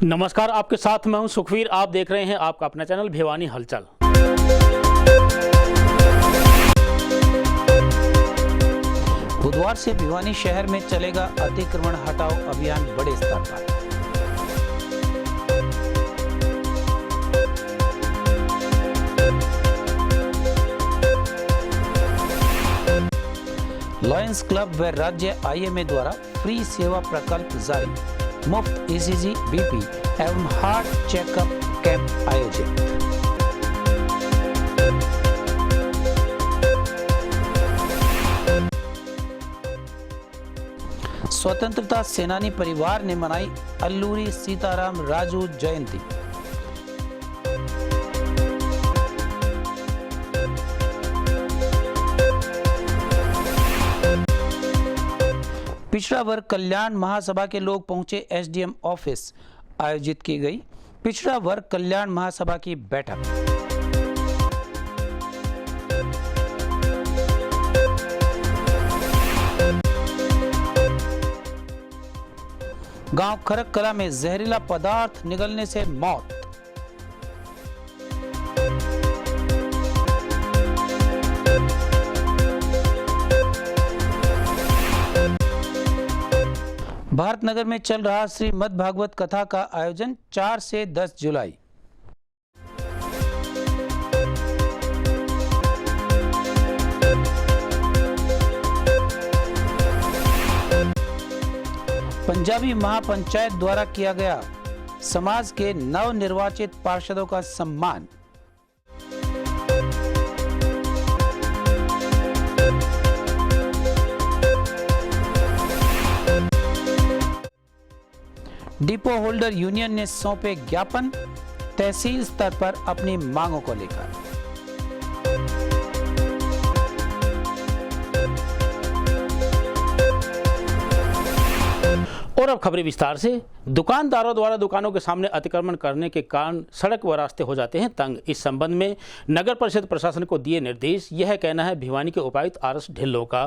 नमस्कार, आपके साथ मैं हूं सुखवीर। आप देख रहे हैं आपका अपना चैनल भिवानी हलचल। बुधवार से भिवानी शहर में चलेगा अतिक्रमण हटाओ अभियान बड़े स्तर पर। लॉयंस क्लब व राज्य आईएमए द्वारा फ्री सेवा प्रकल्प जारी, मुफ्त ईसीजी, बीपी एवं हार्ट चेकअप कैंप आयोजित। स्वतंत्रता सेनानी परिवार ने मनाई अल्लूरी सीताराम राजू जयंती। पिछड़ा वर्ग कल्याण महासभा के लोग पहुंचे एसडीएम ऑफिस, आयोजित की गई पिछड़ा वर्ग कल्याण महासभा की बैठक। गांव खरक कला में जहरीला पदार्थ निगलने से मौत। भारतनगर में चल रहा श्रीमद् भागवत कथा का आयोजन 4 से 10 जुलाई। पंजाबी महापंचायत द्वारा किया गया समाज के नवनिर्वाचित पार्षदों का सम्मान। डिपो होल्डर यूनियन ने सौंपे ज्ञापन, तहसील स्तर पर अपनी मांगों को लेकर। और अब खबरें विस्तार से। दुकानदारों द्वारा दुकानों के सामने अतिक्रमण करने के कारण सड़क व रास्ते हो जाते हैं तंग। इस संबंध में नगर परिषद प्रशासन को दिए निर्देश। यह कहना है भिवानी के उपायुक्त आरएस ढिल्लों का।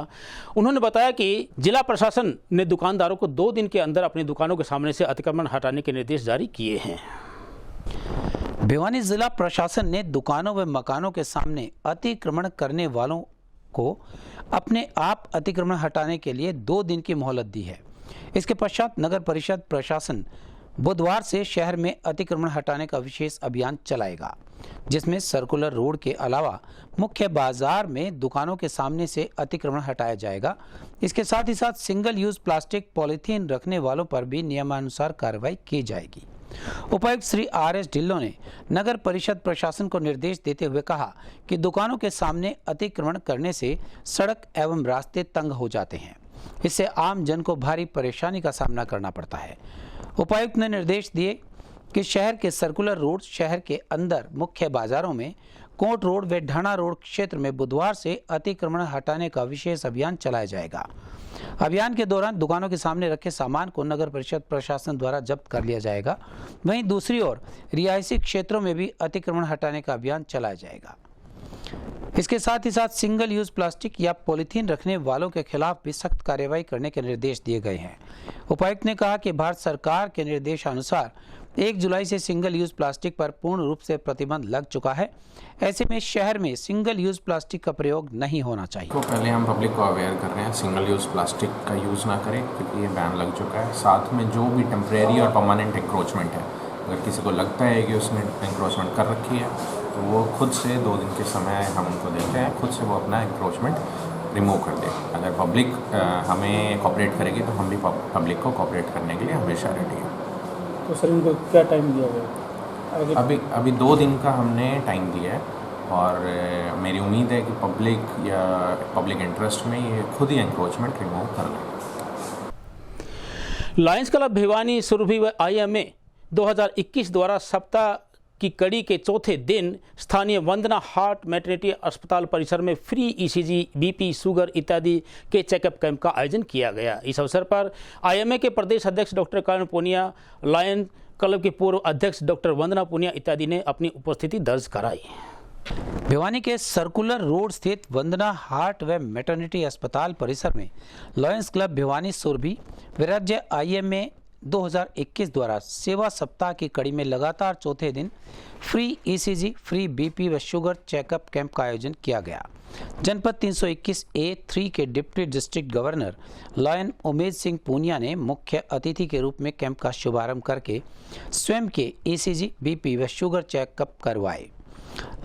उन्होंने बताया कि जिला प्रशासन ने दुकानदारों को 2 दिन के अंदर अपनी दुकानों के सामने से अतिक्रमण हटाने के निर्देश जारी किए हैं। भिवानी जिला प्रशासन ने दुकानों व मकानों के सामने अतिक्रमण करने वालों को अपने आप अतिक्रमण हटाने के लिए 2 दिन की मोहलत दी है। इसके पश्चात नगर परिषद प्रशासन बुधवार से शहर में अतिक्रमण हटाने का विशेष अभियान चलाएगा, जिसमें सर्कुलर रोड के अलावा मुख्य बाजार में दुकानों के सामने से अतिक्रमण हटाया जाएगा। इसके साथ ही साथ सिंगल यूज प्लास्टिक पॉलीथीन रखने वालों पर भी नियमानुसार कार्रवाई की जाएगी। उपायुक्त श्री आरएस ढिल्लों ने नगर परिषद प्रशासन को निर्देश देते हुए कहा कि दुकानों के सामने अतिक्रमण करने से सड़क एवं रास्ते तंग हो जाते हैं। इससे आम जन को भारी परेशानी का सामना करना पड़ता है। उपायुक्त ने निर्देश दिए कि शहर के सर्कुलर रोड, शहर के अंदर मुख्य बाजारों में, कोट रोड व ढाणा रोड क्षेत्र में बुधवार से अतिक्रमण हटाने का विशेष अभियान चलाया जाएगा। अभियान के दौरान दुकानों के सामने रखे सामान को नगर परिषद प्रशासन द्वारा जब्त कर लिया जाएगा। वहीं दूसरी ओर रिहायशी क्षेत्रों में भी अतिक्रमण हटाने का अभियान चलाया जाएगा। इसके साथ ही साथ सिंगल यूज प्लास्टिक या पॉलीथीन रखने वालों के खिलाफ भी सख्त कार्रवाई करने के निर्देश दिए गए हैं। उपायुक्त ने कहा कि भारत सरकार के निर्देशानुसार 1 जुलाई से सिंगल यूज प्लास्टिक पर पूर्ण रूप से प्रतिबंध लग चुका है। ऐसे में शहर में सिंगल यूज प्लास्टिक का प्रयोग नहीं होना चाहिए। तो पहले हम पब्लिक को अवेयर कर रहे हैं, सिंगल यूज प्लास्टिक का यूज़ ना करें क्योंकि ये बैन लग चुका है। साथ में जो भी टेम्परेरी और परमानेंट इंक्रोचमेंट है, अगर किसी को लगता है कि उसने इंक्रोचमेंट कर रखी है तो वो खुद से 2 दिन के समय हम उनको देते हैं, खुद से वो अपना इंक्रोचमेंट रिमूव कर दे। अगर पब्लिक हमें कोऑपरेट करेगी तो हम भी पब्लिक को कोऑपरेट करने के लिए हमेशा रेडी हैं। तो सर इनको क्या टाइम दिया गया? अभी 2 दिन का हमने टाइम दिया है और मेरी उम्मीद है कि पब्लिक इंटरेस्ट में ये खुद ही इंक्रोचमेंट रिमूव कर लें। लायंस क्लब भिवानी सुरभि व आईएमए 2021 द्वारा सप्ताह की कड़ी के चौथे दिन स्थानीय वंदना हार्ट मैटरनिटी अस्पताल परिसर में फ्री ईसीजी, बीपी, शुगर इत्यादि के चेकअप कैंप का आयोजन किया गया। इस अवसर पर आईएमए के प्रदेश अध्यक्ष डॉक्टर कर्ण पूनिया, लायंस क्लब के पूर्व अध्यक्ष डॉक्टर वंदना पूनिया इत्यादि ने अपनी उपस्थिति दर्ज कराई। भिवानी के सर्कुलर रोड स्थित वंदना हार्ट व मैटरनिटी अस्पताल परिसर में लॉयंस क्लब भिवानी सुरभि, राज्य आईएमए 2021 द्वारा सेवा सप्ताह की कड़ी में लगातार चौथे दिन फ्री ईसीजी, फ्री बीपी व शुगर चेकअप कैंप का आयोजन किया गया। जनपद 321A3 के deputy district governor lion Umed Singh Poonia ने मुख्य अतिथि के रूप में कैंप का शुभारंभ करके स्वयं के ईसीजी, बीपी व शुगर चेकअप करवाए।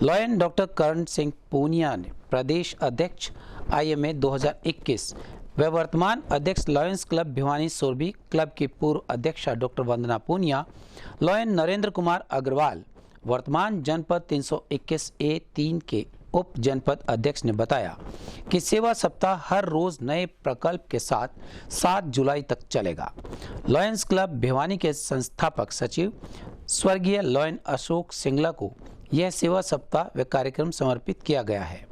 लॉयन डॉक्टर करण सिंह पूनिया ने प्रदेश अध्यक्ष IMA 2021 व वर्तमान अध्यक्ष लॉयंस क्लब भिवानी सोरबी क्लब की पूर्व अध्यक्षा डॉक्टर वंदना पूनिया, लॉयन नरेंद्र कुमार अग्रवाल वर्तमान जनपद 321A3 के उप जनपद अध्यक्ष ने बताया कि सेवा सप्ताह हर रोज नए प्रकल्प के साथ 7 जुलाई तक चलेगा। लॉयंस क्लब भिवानी के संस्थापक सचिव स्वर्गीय लॉयन अशोक सिंगला को यह सेवा सप्ताह व कार्यक्रम समर्पित किया गया है।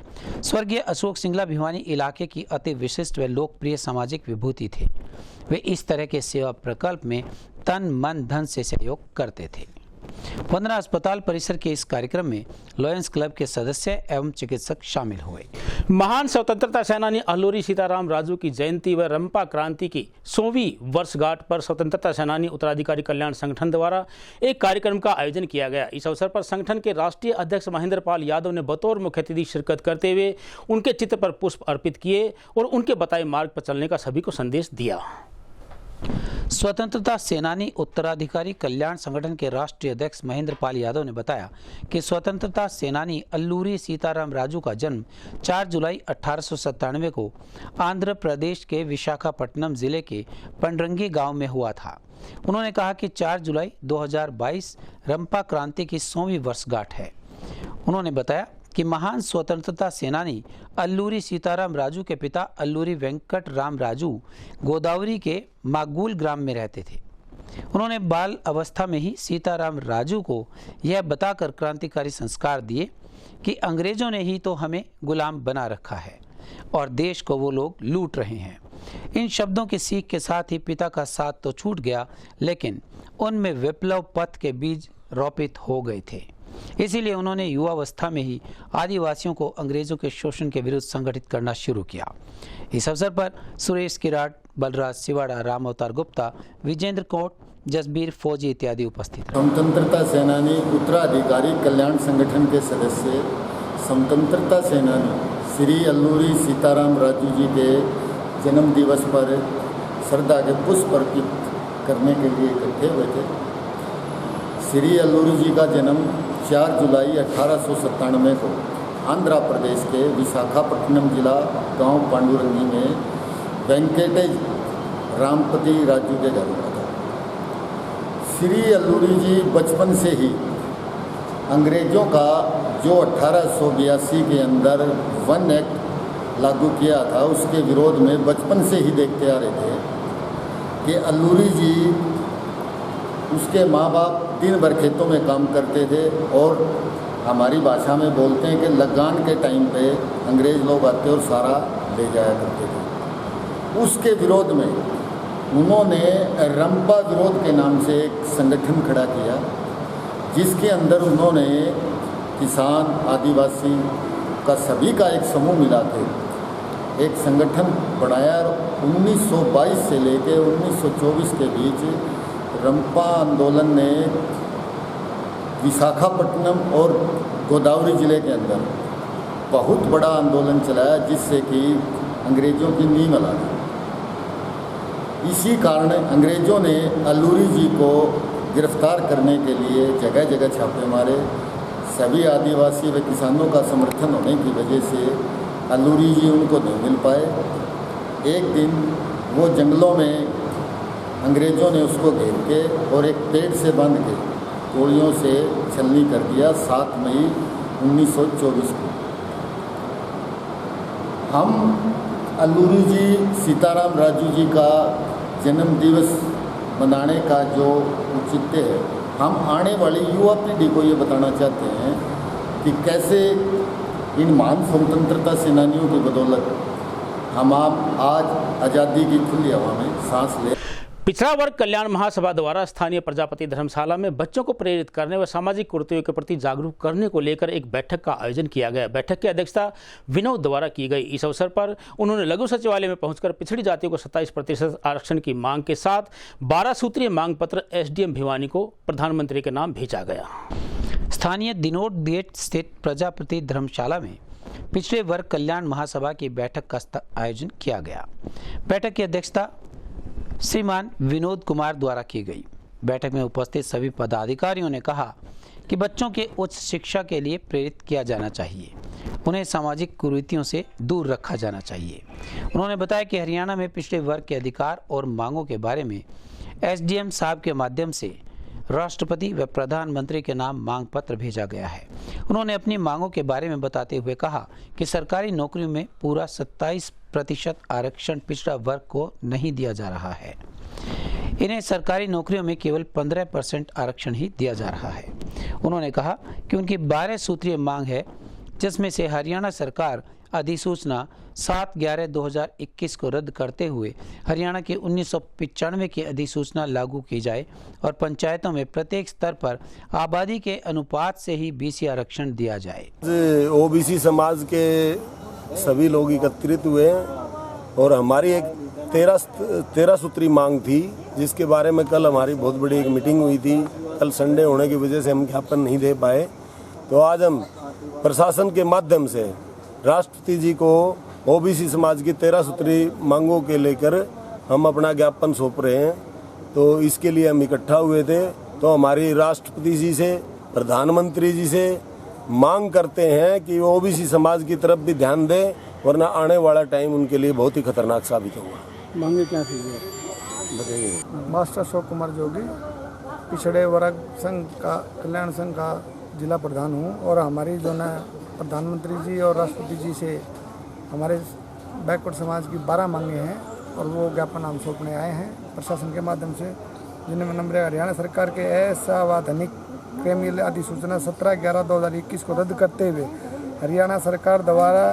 स्वर्गीय अशोक सिंगला भिवानी इलाके की अति विशिष्ट व लोकप्रिय सामाजिक विभूति थे। वे इस तरह के सेवा प्रकल्प में तन मन धन से सहयोग करते थे। वंदना अस्पताल परिसर के इस कार्यक्रम में लॉयंस क्लब के सदस्य एवं चिकित्सक शामिल हुए। महान स्वतंत्रता सेनानी अल्लूरी सीताराम राजू की जयंती व रंपा क्रांति की 100वीं वर्षगांठ पर स्वतंत्रता सेनानी उत्तराधिकारी कल्याण संगठन द्वारा एक कार्यक्रम का आयोजन किया गया। इस अवसर पर संगठन के राष्ट्रीय अध्यक्ष महेंद्र पाल यादव ने बतौर मुख्य अतिथि शिरकत करते हुए उनके चित्र पर पुष्प अर्पित किए और उनके बताए मार्ग पर चलने का सभी को संदेश दिया। स्वतंत्रता सेनानी उत्तराधिकारी कल्याण संगठन के राष्ट्रीय अध्यक्ष महेंद्र पाल यादव ने बताया कि स्वतंत्रता सेनानी अल्लूरी सीताराम राजू का जन्म 4 जुलाई 1897 को आंध्र प्रदेश के विशाखापट्टनम जिले के पंडरंगी गांव में हुआ था। उन्होंने कहा कि 4 जुलाई 2022 रंपा क्रांति की 100वीं वर्षगांठ है। उन्होंने बताया कि महान स्वतंत्रता सेनानी अल्लूरी सीताराम राजू के पिता अल्लूरी वेंकट राम राजू गोदावरी के मागुल ग्राम में रहते थे। उन्होंने बाल अवस्था में ही सीताराम राजू को यह बताकर क्रांतिकारी संस्कार दिए कि अंग्रेजों ने ही तो हमें गुलाम बना रखा है और देश को वो लोग लूट रहे हैं। इन शब्दों की सीख के साथ ही पिता का साथ तो छूट गया, लेकिन उनमें विप्लव पथ के बीज रोपित हो गए थे। इसीलिए उन्होंने युवावस्था में ही आदिवासियों को अंग्रेजों के शोषण के विरुद्ध संगठित करना शुरू किया। इस अवसर पर सुरेश किराट, बलराज सिवाड़ा, राम अवतार गुप्ता, विजेंद्र कोट, जसबीर फौजी इत्यादि उपस्थित रहे। स्वतंत्रता सेनानी उत्तराधिकारी कल्याण संगठन के सदस्य स्वतंत्रता सेनानी श्री अल्लूरी सीताराम राजू जी के जन्म दिवस पर श्रद्धा के पुष्प अर्पित करने के लिए इकट्ठे हुए थे। श्री अल्लूरी जी का जन्म 4 जुलाई 1897 को आंध्र प्रदेश के विशाखापट्टनम जिला गांव पांडुरंगी में वेंकटेज रामपति राजू के घर हुआ था। श्री अल्लूरी जी बचपन से ही अंग्रेज़ों का जो 1882 के अंदर वन एक्ट लागू किया था उसके विरोध में बचपन से ही देखते आ रहे थे कि अल्लूरी जी उसके माँ बाप दिन भर खेतों में काम करते थे और हमारी भाषा में बोलते हैं कि लगान के टाइम पे अंग्रेज़ लोग आते और सारा ले जाया करते थे। उसके विरोध में उन्होंने रंपा विरोध के नाम से एक संगठन खड़ा किया, जिसके अंदर उन्होंने किसान, आदिवासी का सभी का एक समूह मिला के एक संगठन बनाया। 1922 से लेकर 1924 के बीच रंपा आंदोलन ने विशाखापट्टनम और गोदावरी जिले के अंदर बहुत बड़ा आंदोलन चलाया, जिससे कि अंग्रेज़ों की नींव ला दी। इसी कारण अंग्रेज़ों ने अल्लूरी जी को गिरफ्तार करने के लिए जगह जगह छापे मारे। सभी आदिवासी व किसानों का समर्थन होने की वजह से अल्लूरी जी उनको नहीं मिल पाए। एक दिन वो जंगलों में अंग्रेज़ों ने उसको घेर के और एक पेड़ से बांध के गोलियों से छलनी कर दिया 7 मई 1924 को। हम अल्लूरी जी सीताराम राजू जी का जन्म दिवस मनाने का जो औचित्य है, हम आने वाली युवा पीढ़ी को ये बताना चाहते हैं कि कैसे इन महान स्वतंत्रता सेनानियों की बदौलत हम आप आज आज़ादी की खुली हवा में सांस ले। पिछड़ा वर्ग कल्याण महासभा द्वारा स्थानीय प्रजापति धर्मशाला में बच्चों को प्रेरित करने व सामाजिक कुरीतियों के प्रति जागरूक करने को लेकर एक बैठक का आयोजन किया गया। बैठक की अध्यक्षता विनोद द्वारा की गई। इस अवसर पर उन्होंने लघु सचिवालय में पहुंचकर पिछड़ी जातियों को 27% आरक्षण की मांग के साथ 12 सूत्रीय मांग पत्र एसडीएम भिवानी को प्रधानमंत्री के नाम भेजा गया। स्थानीय दिनोट गेट स्थित प्रजापति धर्मशाला में पिछड़े वर्ग कल्याण महासभा की बैठक का आयोजन किया गया। बैठक की अध्यक्षता श्रीमान विनोद कुमार द्वारा की गई। बैठक में उपस्थित सभी पदाधिकारियों ने कहा कि बच्चों के उच्च शिक्षा के लिए प्रेरित किया जाना चाहिए, उन्हें सामाजिक कुरीतियों से दूर रखा जाना चाहिए। उन्होंने बताया कि हरियाणा में पिछड़े वर्ग के अधिकार और मांगों के बारे में एसडीएम साहब के माध्यम से राष्ट्रपति व प्रधानमंत्री के नाम मांग पत्र भेजा गया है। उन्होंने अपनी मांगों के बारे में बताते हुए कहा कि सरकारी नौकरियों में पूरा 27% आरक्षण पिछड़ा वर्ग को नहीं दिया जा रहा है। इन्हें सरकारी नौकरियों में केवल 15% आरक्षण ही दिया जा रहा है। उन्होंने कहा कि उनकी 12 सूत्रीय मांग है, जिसमें से हरियाणा सरकार अधिसूचना 7/11/2021 को रद्द करते हुए हरियाणा की 1995 की अधिसूचना लागू की जाए और पंचायतों में प्रत्येक स्तर पर आबादी के अनुपात से ही बीसी आरक्षण दिया जाए। ओबीसी समाज के सभी लोग एकत्रित हुए हैं और हमारी एक 13 सूत्री मांग थी, जिसके बारे में कल हमारी बहुत बड़ी एक मीटिंग हुई थी। कल संडे होने की वजह से हम ज्ञापन नहीं दे पाए, तो आज हम प्रशासन के माध्यम से राष्ट्रपति जी को ओबीसी समाज की 13 सूत्री मांगों के लेकर हम अपना ज्ञापन सौंप रहे हैं। तो इसके लिए हम इकट्ठा हुए थे, तो हमारी राष्ट्रपति जी से, प्रधानमंत्री जी से मांग करते हैं कि वो ओबीसी समाज की तरफ भी ध्यान दें, वरना आने वाला टाइम उनके लिए बहुत ही खतरनाक साबित होगा। मांगे क्या थी? बताइए। मास्टर अशोक कुमार जोगी, पिछड़े वर्ग संघ का कल्याण संघ का जिला प्रधान हूँ और हमारी जो ना प्रधानमंत्री जी और राष्ट्रपति जी से हमारे बैकवर्ड समाज की 12 मांगे हैं और वो ज्ञापन हम सौंपने आए हैं प्रशासन के माध्यम से, जिनमें नंबर हरियाणा सरकार के असावधानिक क्रिमिनल अधिसूचना 17/11/2021 को रद्द करते हुए हरियाणा सरकार द्वारा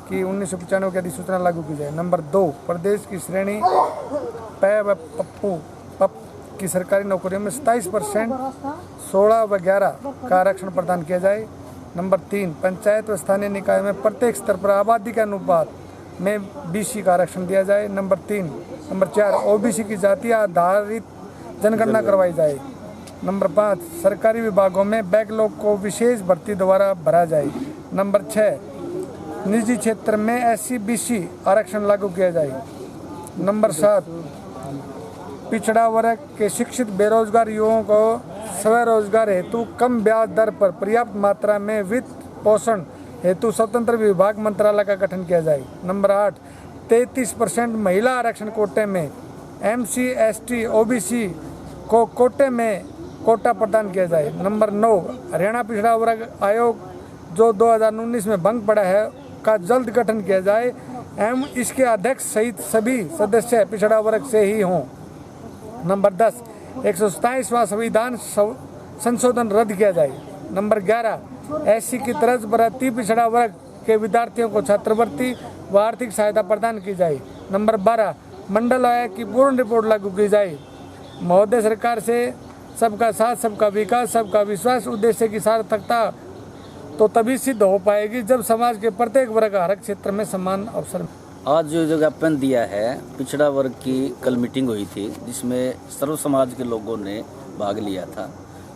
की 1995 की अधिसूचना लागू की जाए। नंबर 2, प्रदेश की श्रेणी पै व पप की सरकारी नौकरियों में 27%, 16 व 11 का आरक्षण प्रदान किया जाए। नंबर 3, पंचायत व स्थानीय निकाय में प्रत्येक स्तर पर आबादी के अनुपात में बीसी का आरक्षण दिया जाए। नंबर 4, ओबीसी की जातीय आधारित जनगणना करवाई जाए। नंबर 5, सरकारी विभागों में बैकलॉग को विशेष भर्ती द्वारा भरा जाए। नंबर 6, निजी क्षेत्र में SC/BC आरक्षण लागू किया जाए। नंबर 7, पिछड़ा वर्ग के शिक्षित बेरोजगार युवाओं को स्वरोजगार हेतु कम ब्याज दर पर पर्याप्त मात्रा में वित्त पोषण हेतु स्वतंत्र विभाग मंत्रालय का गठन किया जाए। नंबर 8, 33% महिला आरक्षण कोटे में MC, ST, OBC को कोटे में कोटा प्रदान किया जाए। नंबर 9, हरियाणा पिछड़ा वर्ग आयोग जो 2019 में भंग पड़ा है का जल्द गठन किया जाए एवं इसके अध्यक्ष सहित सभी सदस्य पिछड़ा वर्ग से ही हों। नंबर 10, 127वां संविधान संशोधन रद्द किया जाए। नंबर 11, SC की तर्ज पर अति पिछड़ा वर्ग के विद्यार्थियों को छात्रवृत्ति व आर्थिक सहायता प्रदान की जाए। नंबर 12, मंडल आयोग की पूर्ण रिपोर्ट लागू की जाए। महोदय सरकार से सबका साथ, सबका विकास, सबका विश्वास उद्देश्य की सार्थकता तो तभी सिद्ध हो पाएगी जब समाज के प्रत्येक वर्ग हर क्षेत्र में समान अवसर। आज जो ज्ञापन दिया है, पिछड़ा वर्ग की कल मीटिंग हुई थी जिसमें सर्व समाज के लोगों ने भाग लिया था।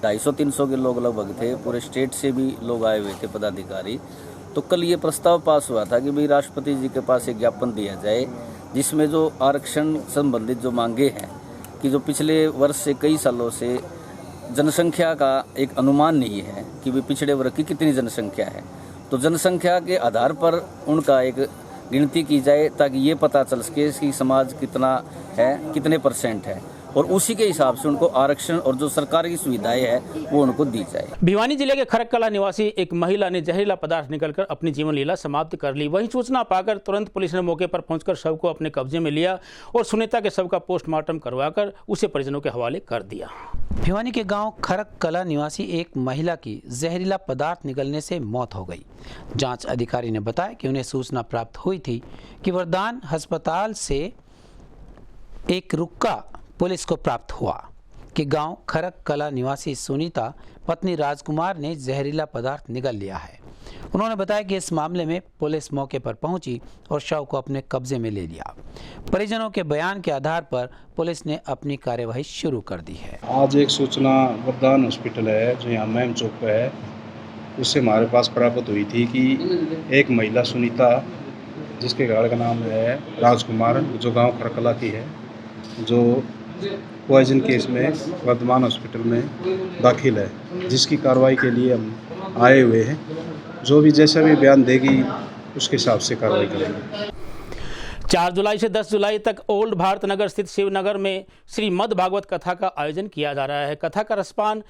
250-300 के लोग लगभग थे, पूरे स्टेट से भी लोग आए हुए थे पदाधिकारी। तो कल ये प्रस्ताव पास हुआ था कि भाई राष्ट्रपति जी के पास एक ज्ञापन दिया जाए जिसमें जो आरक्षण संबंधित जो मांगे हैं कि जो पिछले वर्ष से कई सालों से जनसंख्या का एक अनुमान नहीं है कि भाई पिछड़े वर्ग की कितनी जनसंख्या है, तो जनसंख्या के आधार पर उनका एक गिनती की जाए ताकि ये पता चल सके कि समाज कितना है, कितने % है, और उसी के हिसाब से उनको आरक्षण और जो सरकार की सुविधाएं है वो उनको दी जाए। भिवानी जिले के खरककला निवासी एक महिला ने जहरीला पदार्थ निकलकर अपनी जीवन लीला समाप्त कर ली। वहीं सूचना पाकर तुरंत पुलिस ने मौके पर पहुंचकर शव को अपने कब्जे में लिया और सुनीता के शव का पोस्टमार्टम करवाकर उसे परिजनों के हवाले कर दिया। भिवानी के गांव खरककला निवासी एक महिला की जहरीला पदार्थ निकलने से मौत हो गई। जांच अधिकारी ने बताया कि उन्हें सूचना प्राप्त हुई थी कि वरदान अस्पताल से एक रुक्का पुलिस को प्राप्त हुआ कि गांव खरक कला निवासी सुनीता पत्नी राजकुमार ने जहरीला पदार्थ निगल लिया है। उन्होंने बताया कि इस मामले में पुलिस मौके पर पहुंची और शव को अपने कब्जे में ले लिया। परिजनों के बयान के आधार पर पुलिस ने अपनी कार्यवाही शुरू कर दी है। आज एक सूचना वरदान हॉस्पिटल है जो यहाँ मैम चौक पे है, उससे हमारे पास प्राप्त हुई थी कि एक महिला सुनीता जिसके घर का नाम है राजकुमार, जो गांव खरकला की है, जो पॉइजन केस में वर्धमान हॉस्पिटल में दाखिल है, जिसकी कार्रवाई के लिए हम आए हुए हैं। जो भी जैसा भी बयान देगी उसके हिसाब से कार्रवाई करेंगे। 4 जुलाई से 10 जुलाई तक ओल्ड भारत नगर स्थित शिवनगर में श्रीमद् भागवत कथा का आयोजन किया जा रहा है। कथा का रसपान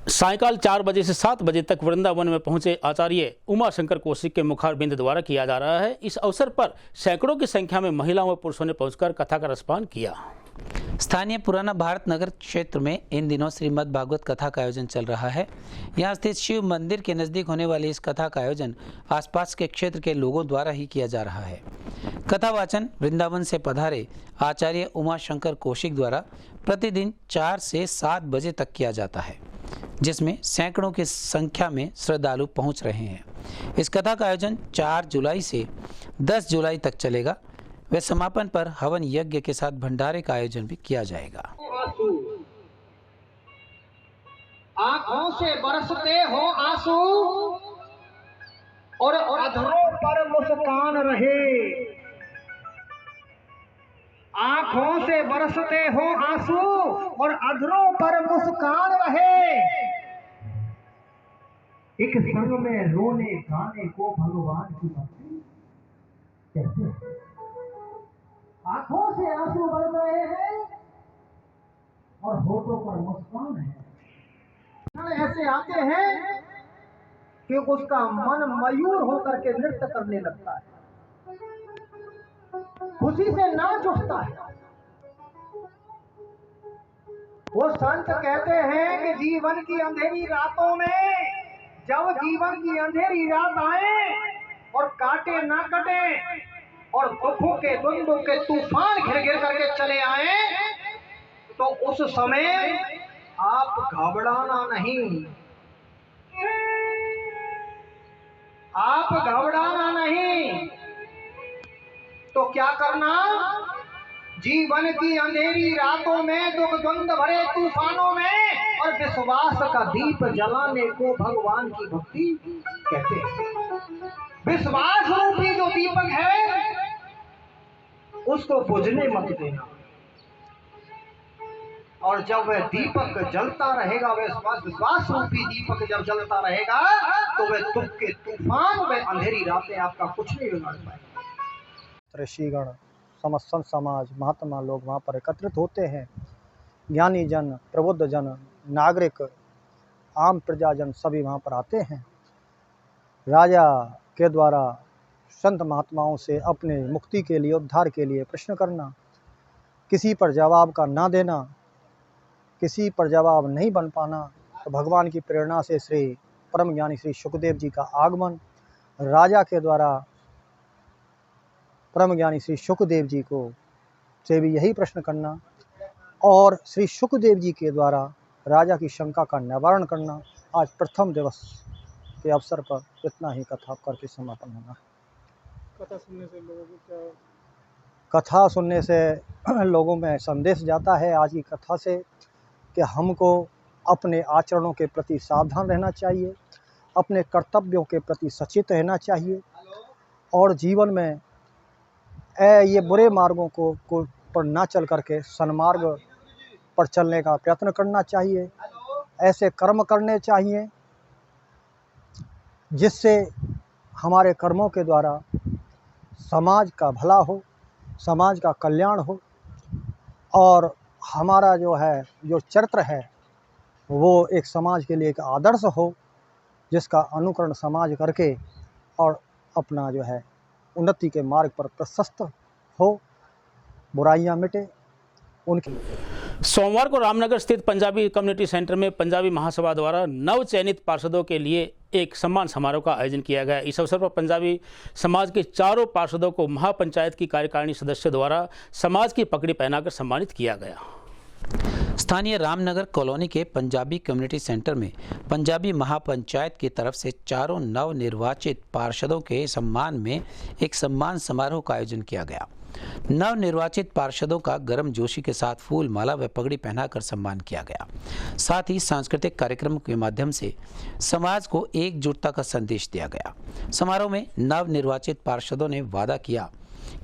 सायकाल 4 बजे से 7 बजे तक वृंदावन में पहुंचे आचार्य उमा शंकर कौशिक के मुखारबिंद द्वारा किया जा रहा है। इस अवसर पर सैकड़ों की संख्या में महिलाओं व पुरुषों ने पहुंचकर कथा का रसपान किया। स्थानीय पुराना भारत नगर क्षेत्र में इन दिनों श्रीमद् भागवत कथा का आयोजन चल रहा है। यहाँ स्थित शिव मंदिर के नजदीक होने वाली इस कथा का आयोजन आसपास के क्षेत्र के लोगों द्वारा ही किया जा रहा है। कथा वाचन वृंदावन से पधारे आचार्य उमा शंकर कौशिक द्वारा प्रतिदिन 4 से 7 बजे तक किया जाता है, जिसमें सैकड़ों की संख्या में श्रद्धालु पहुंच रहे हैं। इस कथा का आयोजन 4 जुलाई से 10 जुलाई तक चलेगा। वे समापन पर हवन यज्ञ के साथ भंडारे का आयोजन भी किया जाएगा। आंखों से बरसते हो आंसू और अधरों पर मुस्कान रहे। आंखों से बरसते हो आंसू और अधरों पर मुस्कान रहे। एक संग में रोने गाने को भगवान की भक्ति कहते हैं। आंखों से आंसू बरस रहे हैं और होठों पर मुस्कान है। ऐसे आते हैं कि उसका मन मयूर होकर के नृत्य करने लगता है, खुशी से नाच उठता है। वो संत कहते हैं कि जीवन की अंधेरी रातों में, जब जीवन की अंधेरी रात आए और काटे ना कटे और दुखों के द्वंद्वों के तूफान घिर घिर करके चले आए, तो उस समय आप घबराना नहीं, आप घबराना नहीं। तो क्या करना? जीवन की अंधेरी रातों में, दुख द्वंद्व भरे तूफानों में और विश्वास का दीप जलाने को भगवान की भक्ति कहते हैं। विश्वास रूपी जो दीपक है उसको बुझने मत देना, और जब वह दीपक जलता रहेगा, विश्वास रूपी दीपक जब जलता रहेगा, तो वह दुख के तूफान, वह अंधेरी रातें आपका कुछ नहीं बिगाड़ पाएगा। ऋषिगण, समस्त संत समाज, महात्मा लोग वहाँ पर एकत्रित होते हैं। ज्ञानी जन, प्रबुद्ध जन, नागरिक, आम प्रजाजन सभी वहाँ पर आते हैं। राजा के द्वारा संत महात्माओं से अपने मुक्ति के लिए, उद्धार के लिए प्रश्न करना, किसी पर जवाब का ना देना, किसी पर जवाब नहीं बन पाना, तो भगवान की प्रेरणा से श्री परम ज्ञानी श्री शुकदेव जी का आगमन, राजा के द्वारा परम ज्ञानी श्री शुकदेव जी को से भी यही प्रश्न करना, और श्री शुकदेव जी के द्वारा राजा की शंका का निवारण करना। आज प्रथम दिवस के अवसर पर इतना ही कथा करके समापन होना है। कथा सुनने से लोगों को क्या? कथा सुनने से लोगों में संदेश जाता है आज की कथा से कि हमको अपने आचरणों के प्रति सावधान रहना चाहिए, अपने कर्तव्यों के प्रति सचेत रहना चाहिए, और जीवन में ये बुरे मार्गों को पर ना चल करके सन्मार्ग पर चलने का प्रयत्न करना चाहिए। ऐसे कर्म करने चाहिए जिससे हमारे कर्मों के द्वारा समाज का भला हो, समाज का कल्याण हो, और हमारा जो चरित्र है वो एक समाज के लिए एक आदर्श हो, जिसका अनुकरण समाज करके और अपना उन्नति के मार्ग पर प्रशस्त हो, बुराइयां मिटे उनकी। सोमवार को रामनगर स्थित पंजाबी कम्युनिटी सेंटर में पंजाबी महासभा द्वारा नव चयनित पार्षदों के लिए एक सम्मान समारोह का आयोजन किया गया। इस अवसर पर पंजाबी समाज के चारों पार्षदों को महापंचायत की कार्यकारिणी सदस्यों द्वारा समाज की पगड़ी पहनाकर सम्मानित किया गया। स्थानीय रामनगर कॉलोनी के पंजाबी कम्युनिटी सेंटर में पंजाबी महापंचायत की तरफ से चारों नवनिर्वाचित पार्षदों के सम्मान में एक सम्मान समारोह का आयोजन किया गया। नवनिर्वाचित पार्षदों का गर्मजोशी के साथ फूल माला व पगड़ी पहनाकर सम्मान किया गया। साथ ही सांस्कृतिक कार्यक्रम के माध्यम से समाज को एकजुटता का संदेश दिया गया। समारोह में नवनिर्वाचित पार्षदों ने वादा किया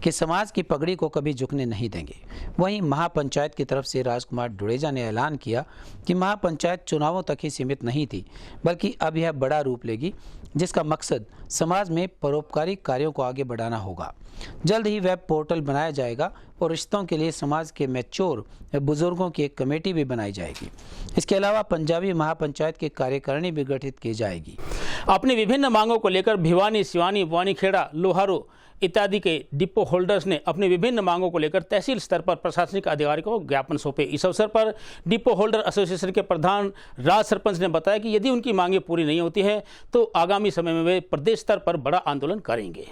कि समाज की पगड़ी को कभी झुकने नहीं देंगे। वहीं महापंचायत की तरफ से राजकुमार डुडेजा ने ऐलान किया कि महापंचायत चुनावों तक ही सीमित नहीं थी, बल्कि अब यह बड़ा रूप लेगी, जिसका मकसद समाज में परोपकारी कार्यों को आगे बढ़ाना होगा। जल्द ही वेब पोर्टल बनाया जाएगा और रिश्तों के लिए समाज के मैच्योर बुजुर्गों की एक कमेटी भी बनाई जाएगी। इसके अलावा पंजाबी महापंचायत की कार्यकारिणी भी गठित की जाएगी। अपनी विभिन्न मांगों को लेकर भिवानी, सिवानी, वानीखेड़ा, लोहारू इत्यादि के डिपो होल्डर्स ने अपनी विभिन्न मांगों को लेकर तहसील स्तर पर प्रशासनिक अधिकारियों को ज्ञापन सौंपे। इस अवसर पर डिपो होल्डर एसोसिएशन के प्रधान राज सरपंच ने बताया कि यदि उनकी मांगें पूरी नहीं होती है तो आगामी समय में वे प्रदेश स्तर पर बड़ा आंदोलन करेंगे।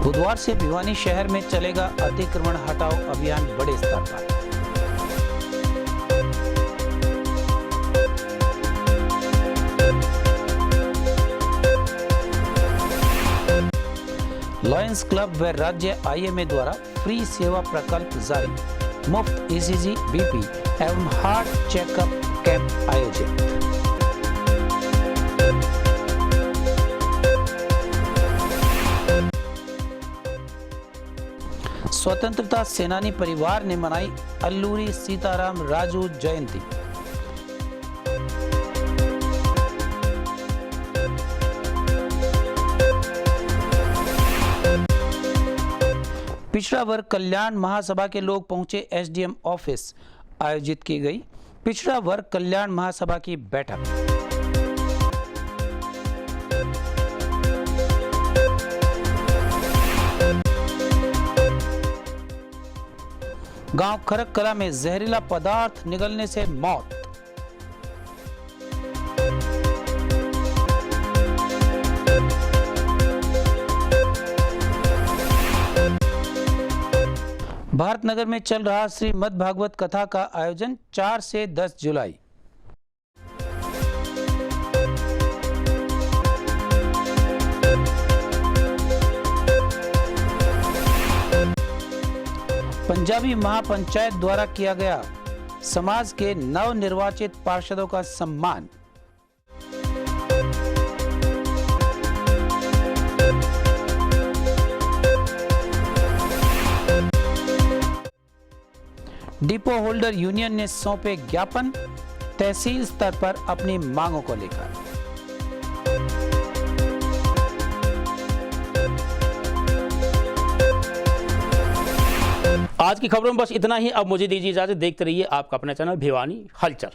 बुधवार से भिवानी शहर में चलेगा अतिक्रमण हटाओ अभियान बड़े स्तर पर। लॉयंस क्लब व राज्य IMA द्वारा फ्री सेवा प्रकल्प जारी, मुफ्त ECG, BP एवं हार्ट चेकअप कैंप आयोजित। स्वतंत्रता सेनानी परिवार ने मनाई अल्लूरी सीताराम राजू जयंती। पिछड़ा वर्ग कल्याण महासभा के लोग पहुंचे SDM ऑफिस, आयोजित की गई पिछड़ा वर्ग कल्याण महासभा की बैठक। गांव खरककला में जहरीला पदार्थ निगलने से मौत। भारतनगर में चल रहा श्रीमद् भागवत कथा का आयोजन 4 से 10 जुलाई। पंजाबी महापंचायत द्वारा किया गया समाज के नवनिर्वाचित पार्षदों का सम्मान। डिपो होल्डर यूनियन ने सौंपे ज्ञापन, तहसील स्तर पर अपनी मांगों को लेकर। आज की खबरों में बस इतना ही। अब मुझे दीजिए इजाजत। देखते रहिए आपका अपना चैनल भिवानी हलचल।